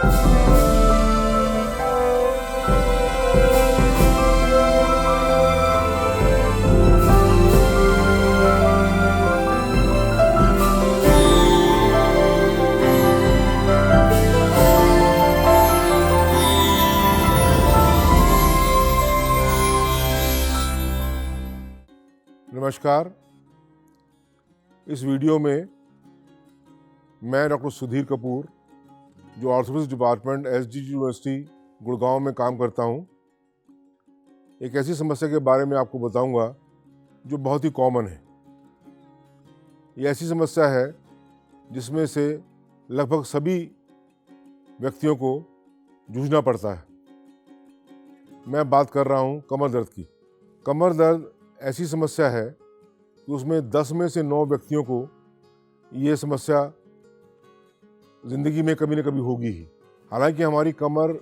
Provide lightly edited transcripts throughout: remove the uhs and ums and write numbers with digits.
नमस्कार। इस वीडियो में मैं डॉक्टर सुधीर कपूर, जो orthopaedics department SDG university Gurgaon में काम करता हूं, एक ऐसी समस्या के बारे में आपको बताऊंगा जो बहुत ही कॉमन है। ये ऐसी समस्या है जिसमें से लगभग सभी व्यक्तियों को जूझना पड़ता है। मैं बात कर रहा हूं कमर दर्द की। कमर दर्द ऐसी समस्या है कि उसमें 10 में से 9 व्यक्तियों को ये समस्या ज़िंदगी में कभी न कभी होगी ही। हालांकि हमारी कमर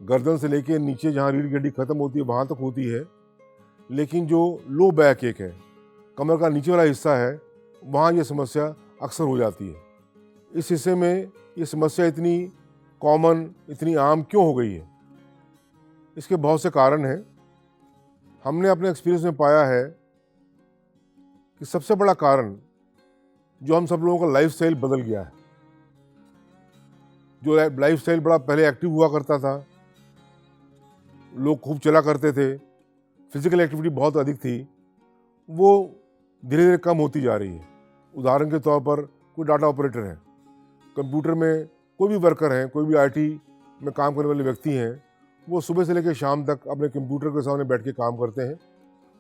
गर्दन से लेकर नीचे जहाँ रीढ़ की हड्डी खत्म होती है वहाँ तक होती है, लेकिन जो लो बैक एक है, कमर का नीचे वाला हिस्सा है, वहाँ ये समस्या अक्सर हो जाती है। इस हिस्से में ये समस्या इतनी कॉमन, इतनी आम क्यों हो गई है? इसके बहुत से कारण हैं। हमने अपने एक्सपीरियंस में पाया है कि सबसे बड़ा कारण जो हम सब लोगों का लाइफस्टाइल बदल गया है। जो लाइफस्टाइल बड़ा पहले एक्टिव हुआ करता था, लोग खूब चला करते थे, फिजिकल एक्टिविटी बहुत अधिक थी, वो धीरे धीरे कम होती जा रही है। उदाहरण के तौर पर कोई डाटा ऑपरेटर है, कंप्यूटर में कोई भी वर्कर हैं, कोई भी आईटी में काम करने वाले व्यक्ति हैं, वो सुबह से लेकर शाम तक अपने कंप्यूटर के सामने बैठ के काम करते हैं।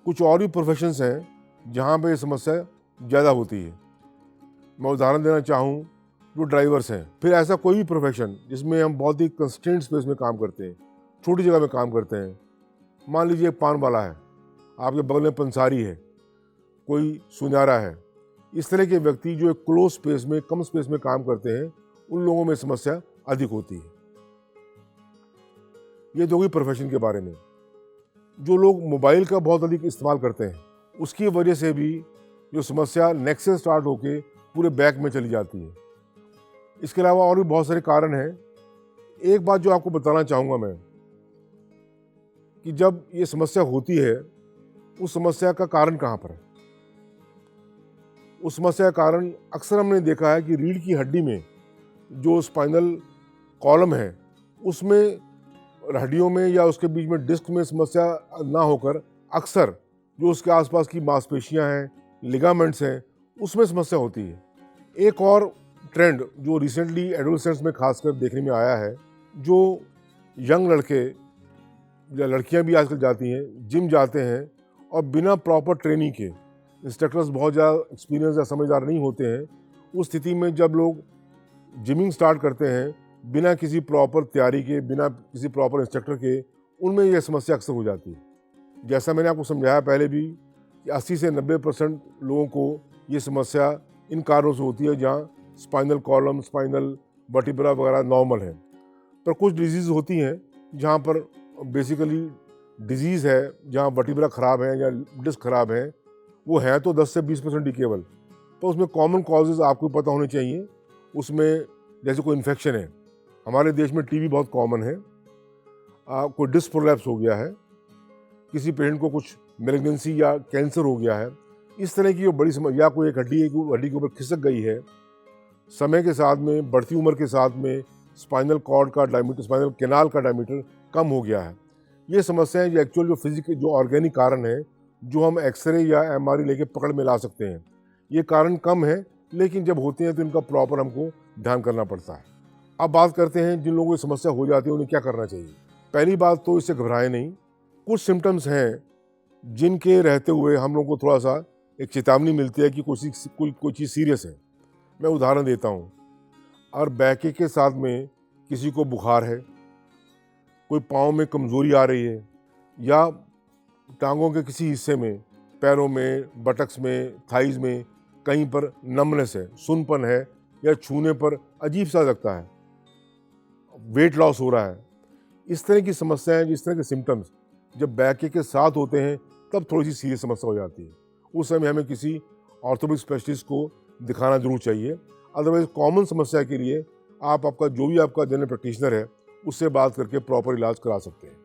कुछ और भी प्रोफेशंस हैं जहाँ पे ये समस्या ज़्यादा होती है। मैं उदाहरण देना चाहूँ, जो ड्राइवर्स हैं, फिर ऐसा कोई भी प्रोफेशन जिसमें हम बहुत ही कंस्ट्रेंट स्पेस में काम करते हैं, छोटी जगह में काम करते हैं। मान लीजिए एक पान वाला है, आपके बगल में पंसारी है, कोई सुनारा है। इस तरह के व्यक्ति जो एक क्लोज स्पेस में, कम स्पेस में काम करते हैं, उन लोगों में समस्या अधिक होती है। ये तो हुई प्रोफेशन के बारे में। जो लोग मोबाइल का बहुत अधिक इस्तेमाल करते हैं, उसकी वजह से भी जो समस्या नेक से स्टार्ट होके पूरे बैक में चली जाती है। इसके अलावा और भी बहुत सारे कारण हैं। एक बात जो आपको बताना चाहूँगा मैं, कि जब ये समस्या होती है, उस समस्या का कारण कहाँ पर है? उस समस्या का कारण अक्सर हमने देखा है कि रीढ़ की हड्डी में जो स्पाइनल कॉलम है, उसमें हड्डियों में या उसके बीच में डिस्क में समस्या ना होकर अक्सर जो उसके आसपास की मांसपेशियां हैं, लिगामेंट्स हैं, उसमें समस्या होती है। एक और ट्रेंड जो रिसेंटली एडोलेसेंट्स में खासकर देखने में आया है, जो यंग लड़के या लड़कियां भी आजकल जाती हैं, जिम जाते हैं और बिना प्रॉपर ट्रेनिंग के, इंस्ट्रक्टर्स बहुत ज़्यादा एक्सपीरियंस या समझदार नहीं होते हैं, उस स्थिति में जब लोग जिमिंग स्टार्ट करते हैं बिना किसी प्रॉपर तैयारी के, बिना किसी प्रॉपर इंस्ट्रक्टर के, उनमें यह समस्या अक्सर हो जाती है। जैसा मैंने आपको समझाया पहले भी कि 80 से 90% लोगों को ये समस्या इन कारणों से होती है जहाँ स्पाइनल कॉलम, स्पाइनल वर्टिब्रा वगैरह नॉर्मल है। पर कुछ डिजीज़ होती हैं जहाँ पर बेसिकली डिजीज़ है, जहाँ वर्टिब्रा ख़राब है या डिस्क ख़राब है, वो है तो 10 से 20% ही केवल, पर उसमें कॉमन कॉजेज़ आपको पता होने चाहिए। उसमें जैसे कोई इन्फेक्शन है, हमारे देश में टीबी बहुत कॉमन है, कोई डिस्क प्रोलैप्स हो गया है, किसी पेशेंट को कुछ मैलिग्नेंसी या कैंसर हो गया है, इस तरह की जो बड़ी समस्या, या कोई एक हड्डी के ऊपर खिसक गई है, समय के साथ में, बढ़ती उम्र के साथ में स्पाइनल कॉर्ड का डायमीटर, स्पाइनल कैनाल का डायमीटर कम हो गया है। ये समस्याएं जो एक्चुअल जो फिजिकल जो ऑर्गेनिक कारण है, जो हम एक्सरे या एमआरआई लेके पकड़ में ला सकते हैं, ये कारण कम है, लेकिन जब होते हैं तो इनका प्रॉपर हमको ध्यान करना पड़ता है। अब बात करते हैं जिन लोगों को समस्या हो जाती है उन्हें क्या करना चाहिए। पहली बात तो इससे घबराएं नहीं। कुछ सिम्टम्स हैं जिनके रहते हुए हम लोग को थोड़ा सा एक चेतावनी मिलती है कि कोई चीज़ सीरियस है। मैं उदाहरण देता हूँ। और बैक के साथ में किसी को बुखार है, कोई पाँव में कमज़ोरी आ रही है, या टांगों के किसी हिस्से में, पैरों में, बटक्स में, थाइज में कहीं पर नमनेस है, सुनपन है, या छूने पर अजीब सा लगता है, वेट लॉस हो रहा है, इस तरह की समस्याएं, इस तरह के सिम्टम्स जब बैक के साथ होते हैं तब थोड़ी सी सीरियस समस्या हो जाती है। उस समय हमें किसी ऑर्थोपेडिक स्पेशलिस्ट को दिखाना जरूर चाहिए। अदरवाइज कॉमन समस्या के लिए आप आपका जो भी आपका जनरल प्रैक्टिशनर है उससे बात करके प्रॉपर इलाज करा सकते हैं।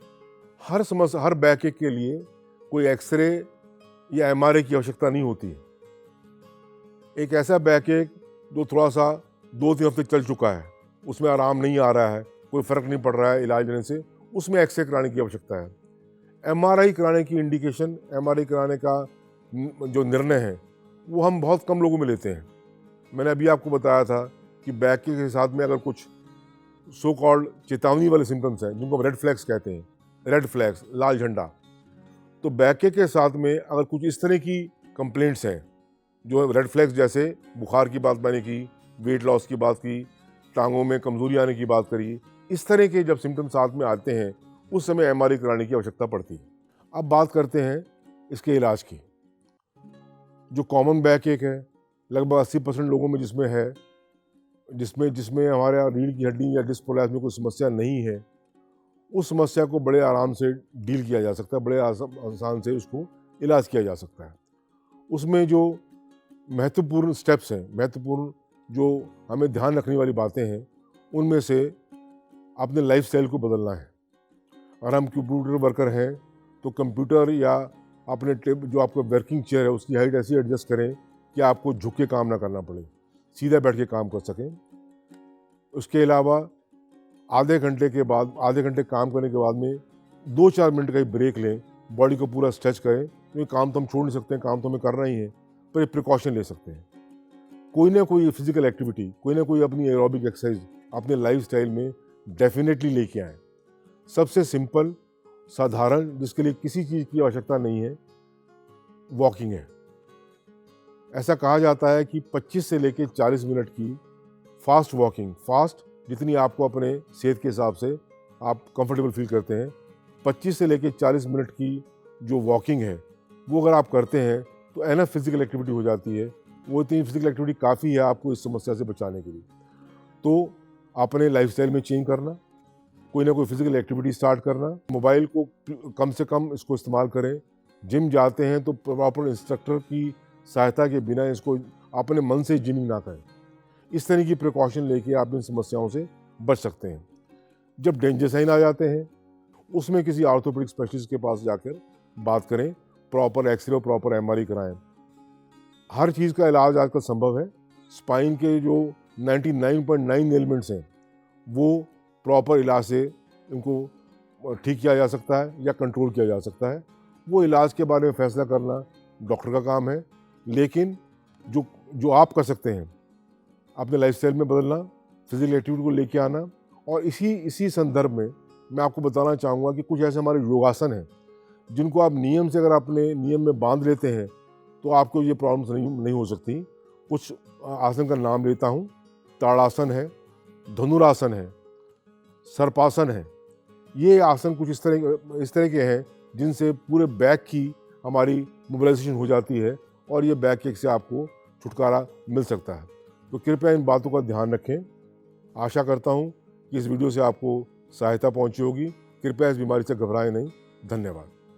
हर समस्या, हर बैक एक के लिए कोई एक्सरे या एमआरआई की आवश्यकता नहीं होती है। एक ऐसा बैक एक जो थोड़ा सा 2-3 हफ्ते चल चुका है, उसमें आराम नहीं आ रहा है, कोई फ़र्क नहीं पड़ रहा है इलाज लेने से, उसमें एक्सरे कराने की आवश्यकता है। एमआरआई कराने की इंडिकेशन, एमआरआई कराने का जो निर्णय है वो हम बहुत कम लोगों में लेते हैं। मैंने अभी आपको बताया था कि बैक के साथ में अगर कुछ सो कॉल्ड चेतावनी वाले सिम्टम्स हैं जिनको रेड फ्लैग्स कहते हैं, रेड फ्लैग्स, लाल झंडा, तो बैक के साथ में अगर कुछ इस तरह की कंप्लेंट्स हैं जो रेड फ्लैग्स, जैसे बुखार की बात मैंने की, वेट लॉस की बात की, टांगों में कमजोरी आने की बात करी, इस तरह के जब सिम्टम्स साथ में आते हैं उस समय एमआरआई कराने की आवश्यकता पड़ती है। अब बात करते हैं इसके इलाज की। जो कॉमन बैक एक है, लगभग 80% लोगों में जिसमें है, जिसमें हमारे रीढ़ की हड्डी या डिस्क प्रोलैप्स में कोई समस्या नहीं है, उस समस्या को बड़े आराम से डील किया जा सकता है, बड़े आसान से उसको इलाज किया जा सकता है। उसमें जो महत्वपूर्ण स्टेप्स हैं, महत्वपूर्ण जो हमें ध्यान रखने वाली बातें हैं, उनमें से अपने लाइफस्टाइल को बदलना है। अगर हम कंप्यूटर वर्कर हैं तो कंप्यूटर या अपने जो आपका वर्किंग चेयर है उसकी हाइट ऐसी एडजस्ट करें कि आपको झुक के काम ना करना पड़े, सीधा बैठ के काम कर सकें। उसके अलावा आधे घंटे काम करने के बाद में 2-4 मिनट का ही ब्रेक लें, बॉडी को पूरा स्ट्रेच करें, क्योंकि काम तो हम छोड़ नहीं सकते हैं, काम तो हमें करना ही है, पर एक प्रिकॉशन ले सकते हैं। कोई ना कोई फिजिकल एक्टिविटी, कोई ना कोई अपनी एरोबिक एक्सरसाइज अपने लाइफस्टाइल में डेफिनेटली लेके आएँ। सबसे सिंपल, साधारण, जिसके लिए किसी चीज़ की आवश्यकता नहीं है, वॉकिंग है। ऐसा कहा जाता है कि 25 से लेकर 40 मिनट की फास्ट वॉकिंग, फास्ट जितनी आपको अपने सेहत के हिसाब से आप कंफर्टेबल फील करते हैं, 25 से लेकर 40 मिनट की जो वॉकिंग है वो अगर आप करते हैं तो एनफ फिजिकल एक्टिविटी हो जाती है। वो इतनी फिजिकल एक्टिविटी काफ़ी है आपको इस समस्या से बचाने के लिए। तो अपने लाइफस्टाइल में चेंज करना, कोई ना कोई फिजिकल एक्टिविटी स्टार्ट करना, मोबाइल को कम से कम इसको इस्तेमाल करें। जिम जाते हैं तो प्रॉपर इंस्ट्रक्टर की सहायता के बिना इसको अपने मन से जिमिंग ना करें। इस तरह की प्रिकॉशन लेके आप इन समस्याओं से बच सकते हैं। जब डेंजर साइन आ जाते हैं उसमें किसी ऑर्थोपेडिक स्पेशलिस्ट के पास जाकर बात करें, प्रॉपर एक्सरे और प्रॉपर एमआरआई कराएं। हर चीज़ का इलाज आजकल संभव है। स्पाइन के जो 99.9 एलिमेंट्स हैं वो प्रॉपर इलाज से इनको ठीक किया जा सकता है या कंट्रोल किया जा सकता है। वो इलाज के बारे में फैसला करना डॉक्टर का काम है, लेकिन जो आप कर सकते हैं, अपने लाइफस्टाइल में बदलना, फिजिकल एक्टिविटी को लेके आना। और इसी संदर्भ में मैं आपको बताना चाहूँगा कि कुछ ऐसे हमारे योगासन हैं जिनको आप नियम से अगर अपने नियम में बांध लेते हैं तो आपको ये प्रॉब्लम्स नहीं हो सकती। कुछ आसन का नाम लेता हूँ। ताड़ासन है, धनुरासन है, सर्पासन है। ये आसन कुछ इस तरह के हैं जिनसे पूरे बैक की हमारी मोबिलाइजेशन हो जाती है और ये बैक एक से आपको छुटकारा मिल सकता है। तो कृपया इन बातों का ध्यान रखें। आशा करता हूँ कि इस वीडियो से आपको सहायता पहुँची होगी। कृपया इस बीमारी से घबराएं नहीं। धन्यवाद।